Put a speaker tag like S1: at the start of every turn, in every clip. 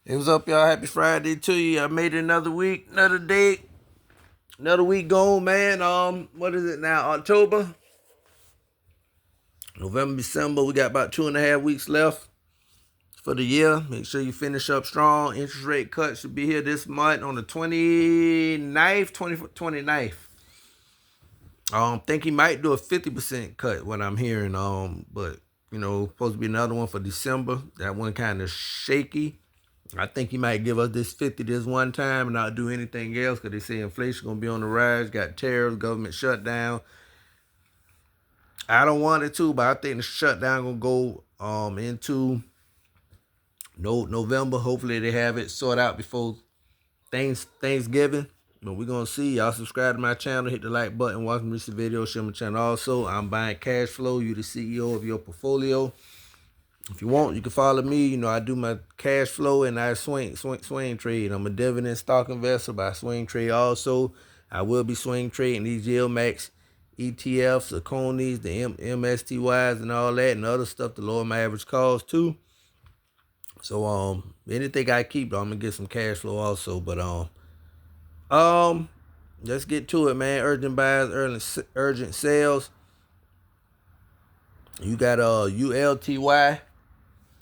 S1: Hey, what's up, y'all? Happy Friday to you. I made it another week, another day, another week gone, man. What is it now? October, November, December. We got about 2.5 weeks left for the year. Make sure you finish up strong. Interest rate cut should be here this month on the 29th, 29th. Think he might do a 50% cut, what I'm hearing. But supposed to be another one for December. That one kind of shaky. I think he might give us this 50 this one time and not do anything else because they say inflation going to be on the rise, got tariffs, government shutdown. I don't want it to, but I think the shutdown going to go into November. Hopefully they have it sorted out before Thanksgiving. But we're going to see. Y'all subscribe to my channel, hit the like button, watch me recent videos, share my channel also. I'm buying cash flow. You the CEO of your portfolio. If you want, you can follow me. I do my cash flow and I swing trade. I'm a dividend stock investor, but I swing trade also. I will be swing trading these GeoMax ETFs, the Conies, the MSTYs, and all that, and other stuff to lower my average cost too. So anything I keep, I'm gonna get some cash flow also. But let's get to it, man. Urgent buys, urgent sales. You got ULTY.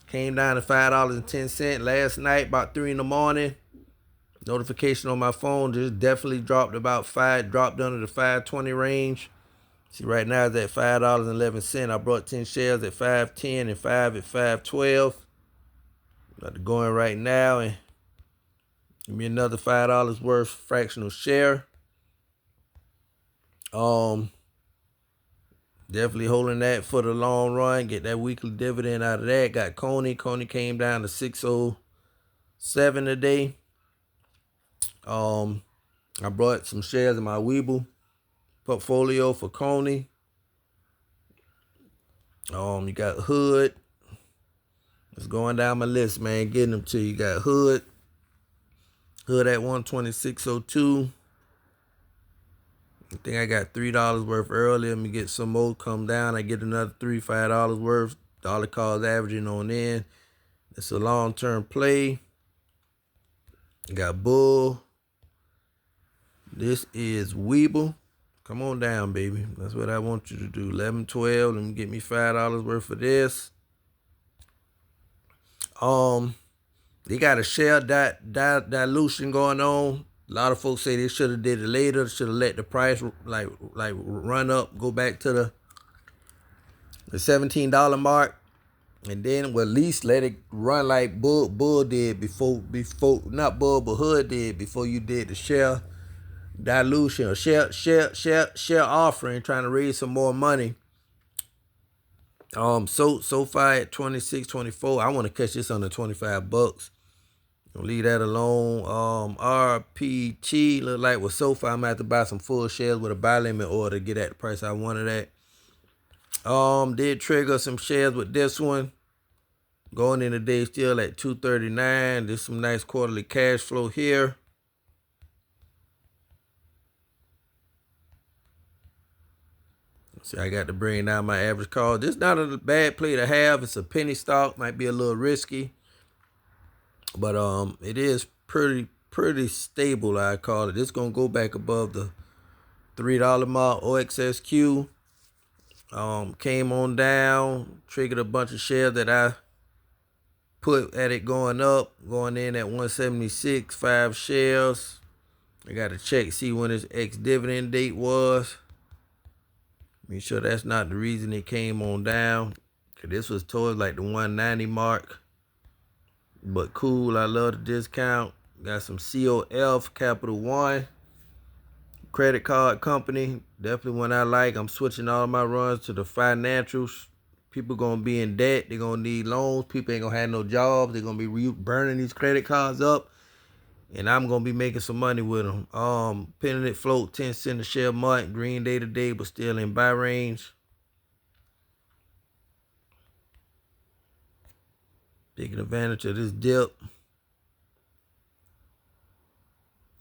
S1: Came down to $5.10 last night, about 3 in the morning. Notification on my phone just definitely dropped dropped under the 520 range. See, right now it's at $5.11. I brought 10 shares at 510 and 5 at 512. About to go in right now and give me another $5 worth fractional share. Definitely holding that for the long run. Get that weekly dividend out of that. Got Coney. Coney came down to 607 today. I brought some shares in my Webull portfolio for Coney. You got Hood. It's going down my list, man. Getting them to you. Got Hood. Hood at 126.02. I think I got $3 worth earlier. Let me get some more. Come down. I get another $5 worth. Dollar cost averaging on in. It's a long-term play. Got Bull. This is Webull. Come on down, baby. That's what I want you to do. 11, 12. Let me get me $5 worth for this. They got a share dilution going on. A lot of folks say they should have did it later. Should have let the price like run up, go back to the $17 mark, and then at least let it run like Bull did before not Bull but Hood did before you did the share dilution or share offering, trying to raise some more money. So far at 26, 24. I want to catch this under $25. Don't leave that alone. RPT look like with SoFi, I'm gonna have to buy some full shares with a buy limit order to get at the price I wanted at. Did trigger some shares with this one. Going in today still at 239. There's some nice quarterly cash flow here. See, I got to bring down my average call. This is not a bad play to have. It's a penny stock. Might be a little risky. But it is pretty stable, I call it. It's gonna go back above the $3 mark. OXSQ came on down, triggered a bunch of shares that I put at it going up, going in at 176, 5 shares. I got to check, see when its ex-dividend date was. Make sure that's not the reason it came on down. Cause this was towards like the 190 mark. But cool, I love the discount. Got some COF, Capital One. Credit card company. Definitely one I like. I'm switching all my runs to the financials. People gonna be in debt. They're gonna need loans. People ain't gonna have no jobs. They're gonna be burning these credit cards up. And I'm gonna be making some money with them. Pending it float 10 cents a share month. Green day to day, but still in buy range. Taking advantage of this dip.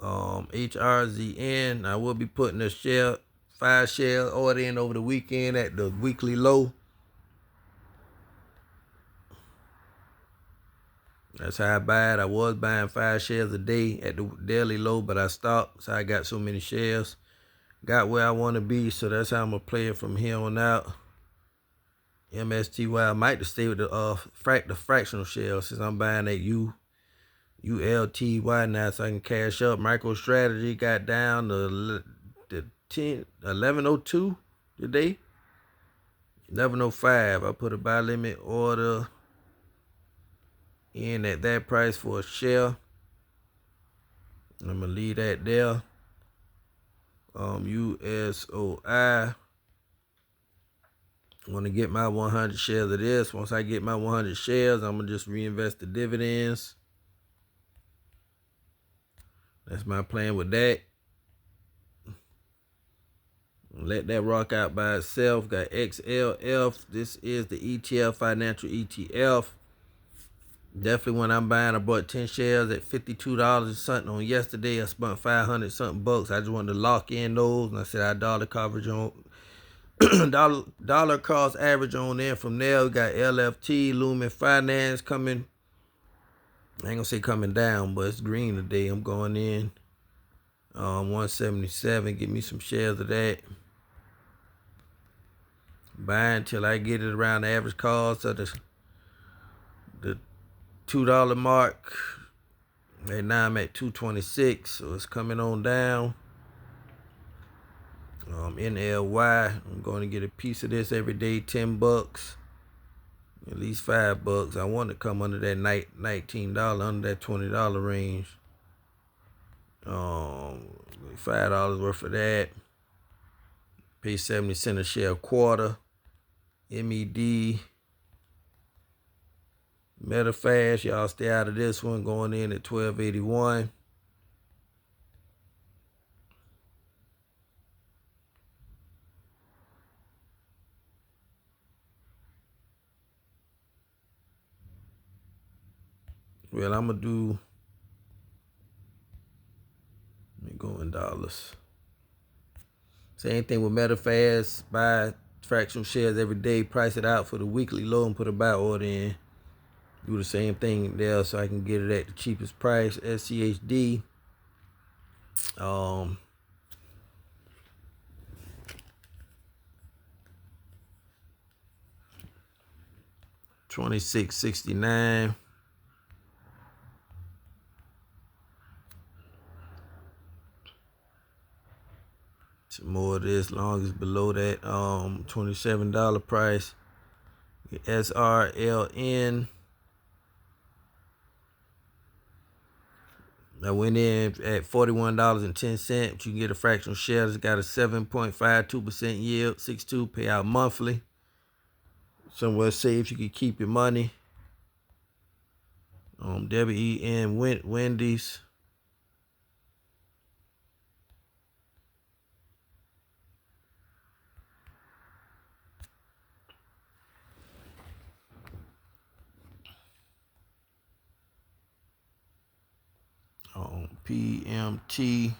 S1: HRZN. I will be putting a 5 share order in over the weekend at the weekly low. That's how I buy it. I was buying 5 shares a day at the daily low, but I stopped. So I got so many shares. Got where I want to be, so that's how I'm going to play it from here on out. MSTY, I might just stay with the fractional shares since I'm buying at ULTY now, so I can cash up. MicroStrategy got down to 1102 today. 1105. I put a buy limit order in at that price for a share. I'm gonna leave that there. USOI. I'm gonna get my 100 shares of this. Once I get my 100 shares, I'm gonna just reinvest the dividends. That's my plan with that. Let that rock out by itself. Got XLF. This is the ETF, financial ETF. Definitely when I'm buying, I bought 10 shares at $52 or something on yesterday. I spent 500 something bucks. I just wanted to lock in those, and I said I dollar coverage on dollar cost average on there. From there, we got LFT, Lumen Finance coming. I ain't gonna say coming down, but it's green today. I'm going in 177. Give me some shares of that. Buying till I get it around the average cost of the $2 mark. Right now I'm at 226, so it's coming on down. NLY, I'm going to get a piece of this every day, 10 bucks, at least $5. I want to come under that $19, under that $20 range. $5 worth of that. Pay 70 cents a share a quarter. MED. Metafast, y'all stay out of this one, going in at 1281. Well, I'm going to do, let me go in dollars. Same thing with Metafast. Buy fractional shares every day, price it out for the weekly low and put a buy order in. Do the same thing there so I can get it at the cheapest price. SCHD. 2669. Some more of this, long as below that $27 price. SRLN. I went in at $41.10. You can get a fractional share. It's got a 7.52% yield, 6.2 payout monthly. Somewhere safe you can keep your money. WEN Wendy's. PMT.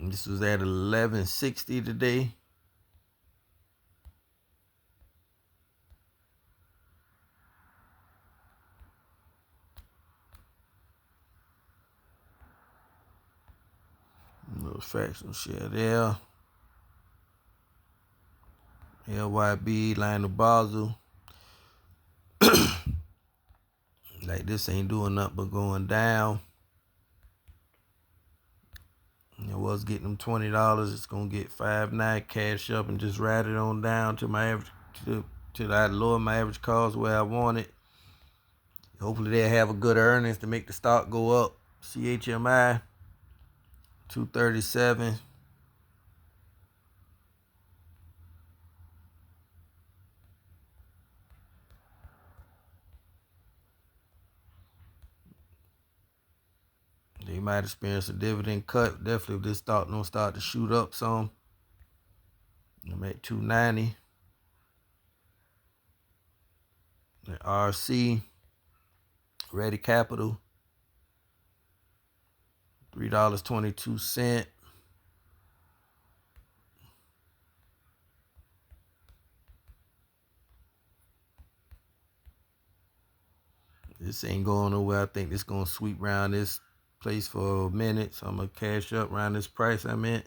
S1: This was at 1160 today. Little fractional share there. LYB, Lionel Basel. Like this ain't doing nothing but going down. It was getting them $20. It's gonna get $5.9 cash up and just ride it on down to my average till I lower my average cost where I want it. Hopefully they'll have a good earnings to make the stock go up. CHMI 237. They might experience a dividend cut. Definitely if this stock don't start to shoot up some. I'm at 290. The RC, Ready Capital, $3.22. This ain't going nowhere. I think this gonna sweep around this place for a minute. So I'm gonna cash up around this price I'm at.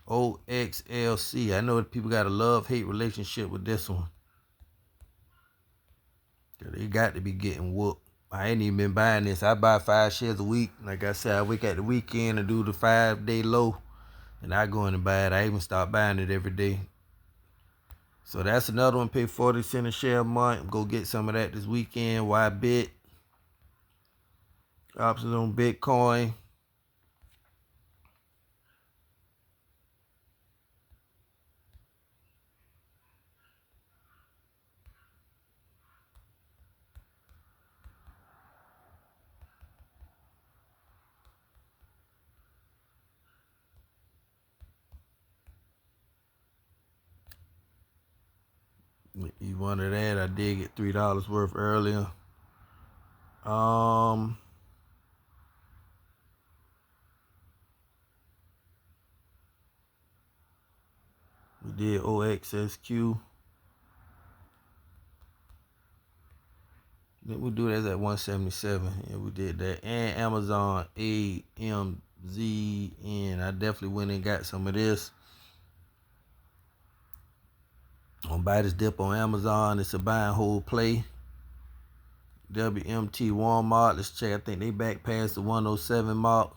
S1: OXLC. I know that people got a love-hate relationship with this one. They got to be getting whooped. I ain't even been buying this. I buy 5 shares a week. Like I said, I wake at the weekend and do the 5-day low. And I go in and buy it. I even start buying it every day. So that's another one. Pay 40 cents a share a month. Go get some of that this weekend. YBit. Options on Bitcoin. You wanted that? I did get $3 worth earlier. We did OXSQ. Then we do that at 177. Yeah, we did that. And Amazon AMZN. I definitely went and got some of this. I'm gonna buy this dip on Amazon. It's a buy and hold play. WMT Walmart. Let's check. I think they back past the 107 mark.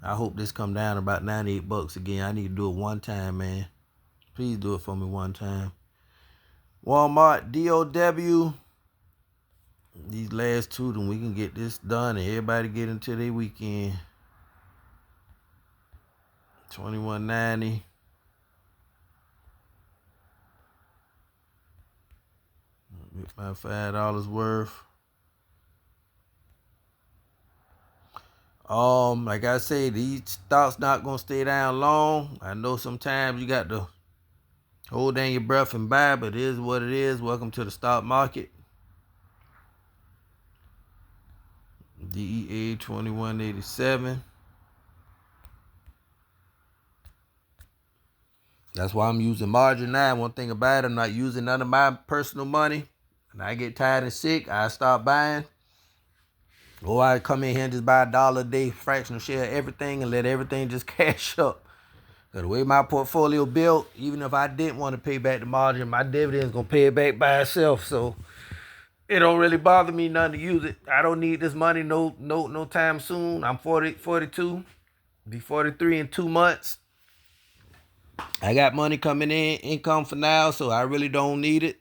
S1: I hope this come down about $98 again. I need to do it one time, man. Please do it for me one time. Walmart, DOW. These last two, then we can get this done and everybody get into their weekend. 21.90. Get my $5 worth. Like I said, these stocks not gonna stay down long. I know sometimes you got to hold down your breath and buy, but it is what it is. Welcome to the stock market. DEA 2187. That's why I'm using margin now. One thing about it, I'm not using none of my personal money. When I get tired and sick, I start buying. Or I come in here and just buy $1 a day, fractional share of everything, and let everything just cash up. The way my portfolio built, even if I didn't want to pay back the margin, my dividend's gonna pay it back by itself. So it don't really bother me none to use it. I don't need this money no time soon. I'm 42, be 43 in 2 months. I got money coming in, income for now, so I really don't need it.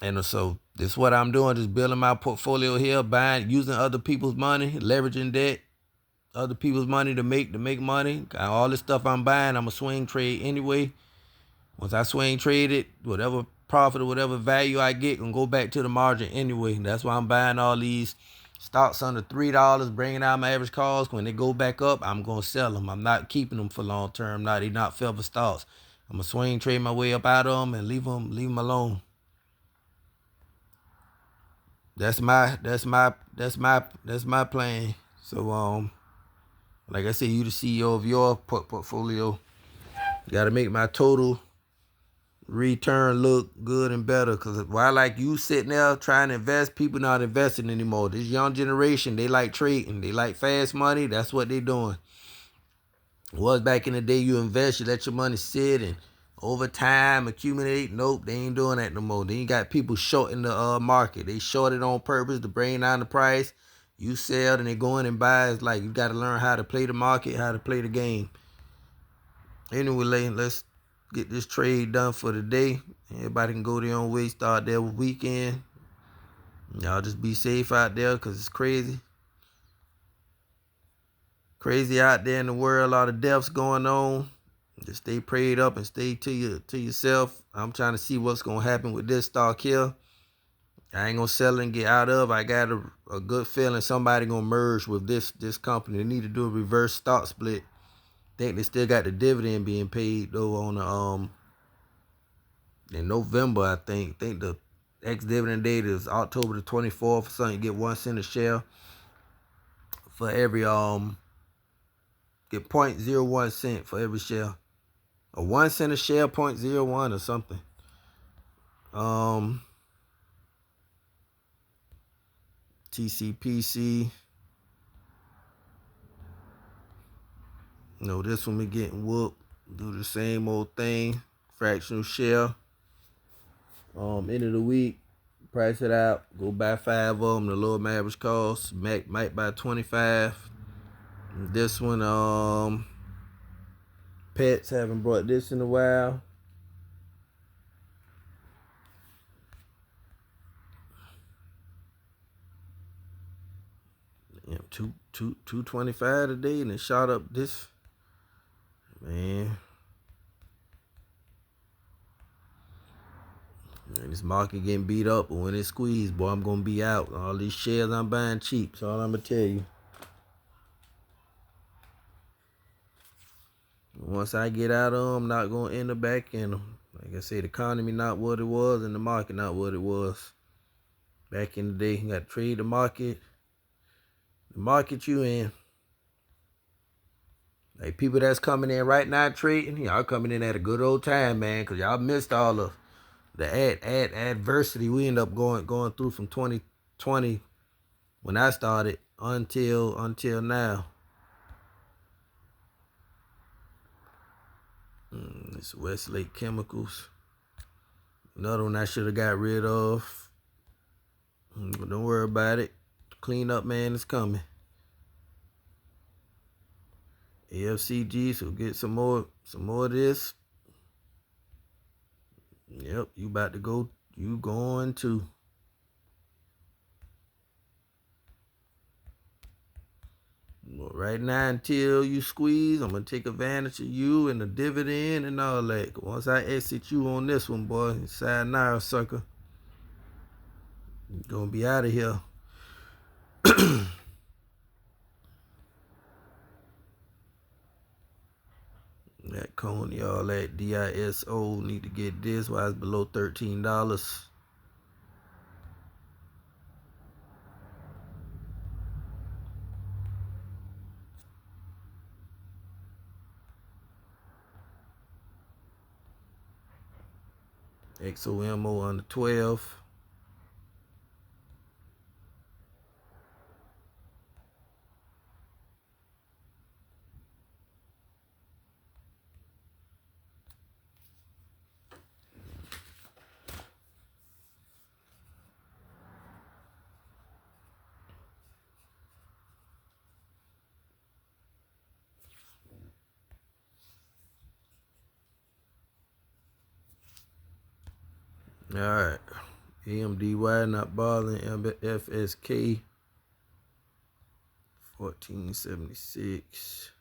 S1: And so this is what I'm doing, just building my portfolio here, buying, using other people's money, leveraging debt, other people's money to make money. All this stuff I'm buying, I'm a swing trade anyway. Once I swing trade it, whatever profit or whatever value I get can go back to the margin anyway. That's why I'm buying all these stocks under $3, bringing out my average calls. When they go back up, I'm gonna sell them. I'm not keeping them for long term. They're not feather stocks. I'm gonna swing trade my way up out of them and leave them alone. That's my plan. So like I said, you the CEO of your portfolio. You gotta make my total return look good and better. Cause why like you sitting there trying to invest, people not investing anymore. This young generation, they like trading. They like fast money. That's what they doing. It was back in the day you invest, you let your money sit and over time accumulate. Nope, they ain't doing that no more. They ain't got people shorting the market. They short it on purpose to bring down the price. You sell and they go in and buy. It's like you got to learn how to play the market, how to play the game. Anyway, let's get this trade done for the day. Everybody can go their own way, start their weekend. Y'all just be safe out there because it's crazy. Crazy out there in the world, a lot of deaths going on. Just stay prayed up and stay to yourself. I'm trying to see what's going to happen with this stock here. I ain't going to sell it and get out of. I got a good feeling somebody going to merge with this company. They need to do a reverse stock split. Think they still got the dividend being paid though on in November. I think the ex-dividend date is October the 24th or something. You get 1 cent a share for every get 0.01 cent for every share. Or 1 cent a share, 0.01 or something. TCPC. This one be getting whooped. Do the same old thing. Fractional share. End of the week, price it out. Go buy 5 of them. The lower average cost. Might buy 25. This one, Pets haven't brought this in a while. $225 today, and it shot up this. Man, this market getting beat up, but when it squeezed, boy, I'm gonna be out. All these shares I'm buying cheap. That's all I'm gonna tell you. Once I get out of them, I'm not gonna end up back in them. Like I said, the economy not what it was, and the market not what it was. Back in the day, you got to trade the market. The market you in. Like people that's coming in right now trading, y'all coming in at a good old time, man, because y'all missed all of the adversity we end up going through from 2020 when I started until now. It's Westlake Chemicals. Another one I should have got rid of. But don't worry about it. Clean up, man, is coming. AFCG, so get some more of this. Yep, you about to go. You going to. But right now, until you squeeze, I'm going to take advantage of you and the dividend and all that. Once I exit you on this one, boy, sayonara, sucker. You're going to be out of here. That Coney, all that DISO, need to get this. Why it's below $13. XOMO under 12. All right. AMDY not bothering. FSK 1476.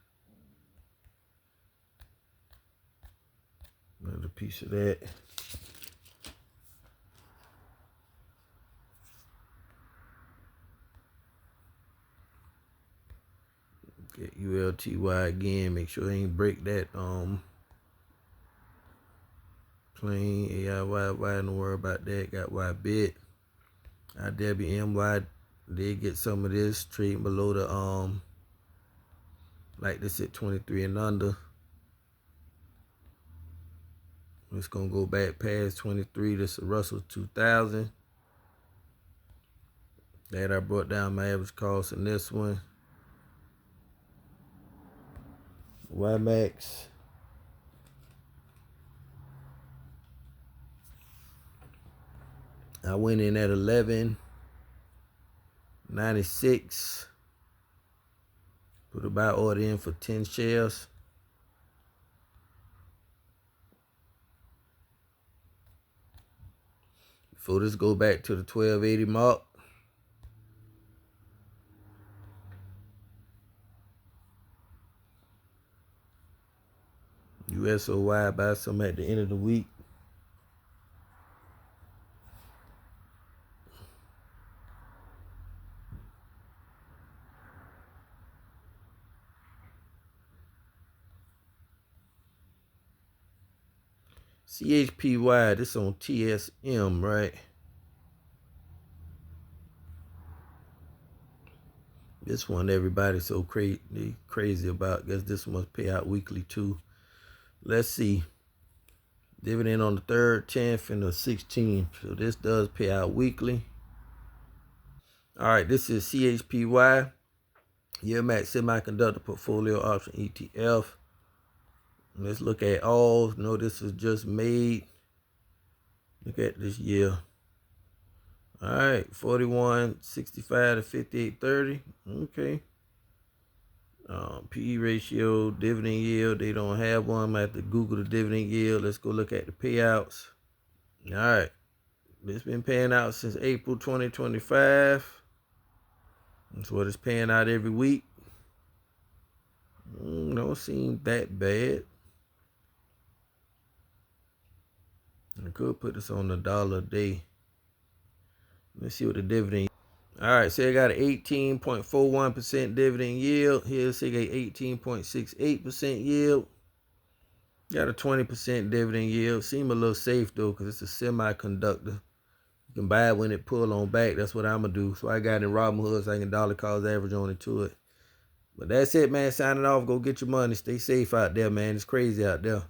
S1: Another piece of that. Get ULTY again. Make sure they ain't break that plain AIYY. Don't worry about that. Got YBIT. IWMY did get some of this trading below the like this at 23 and under. It's gonna go back past 23. This is Russell 2000. That I brought down my average cost in this one. YMAX. I went in at 11.96. Put a buy order in for 10 shares. Before this go back to the 1280 mark. USOY, buy some at the end of the week. CHPY, this on TSM, right? This one everybody's so crazy about. Guess this one must pay out weekly too. Let's see. Dividend on the 3rd, 10th, and the 16th. So this does pay out weekly. All right, this is CHPY, Year Max Semiconductor Portfolio Option ETF. Let's look at all. No, this was just made. Look at this year. All right, 41.65 to 58.30. Okay. PE ratio, dividend yield. They don't have one. I'm gonna have to Google the dividend yield. Let's go look at the payouts. All right. It's been paying out since April 2025. That's what it's paying out every week. Don't seem that bad. I could put this on $1 a day. Let's see what the dividend. All right, so I got an 18.41% dividend yield. Here, say got 18.68% yield. Got a 20% dividend yield. Seem a little safe though, because it's a semiconductor. You can buy it when it pull on back. That's what I'm gonna do. So I got it in Robinhood so I can dollar cost average on it to it. But that's it, man. Signing off. Go get your money. Stay safe out there, man. It's crazy out there.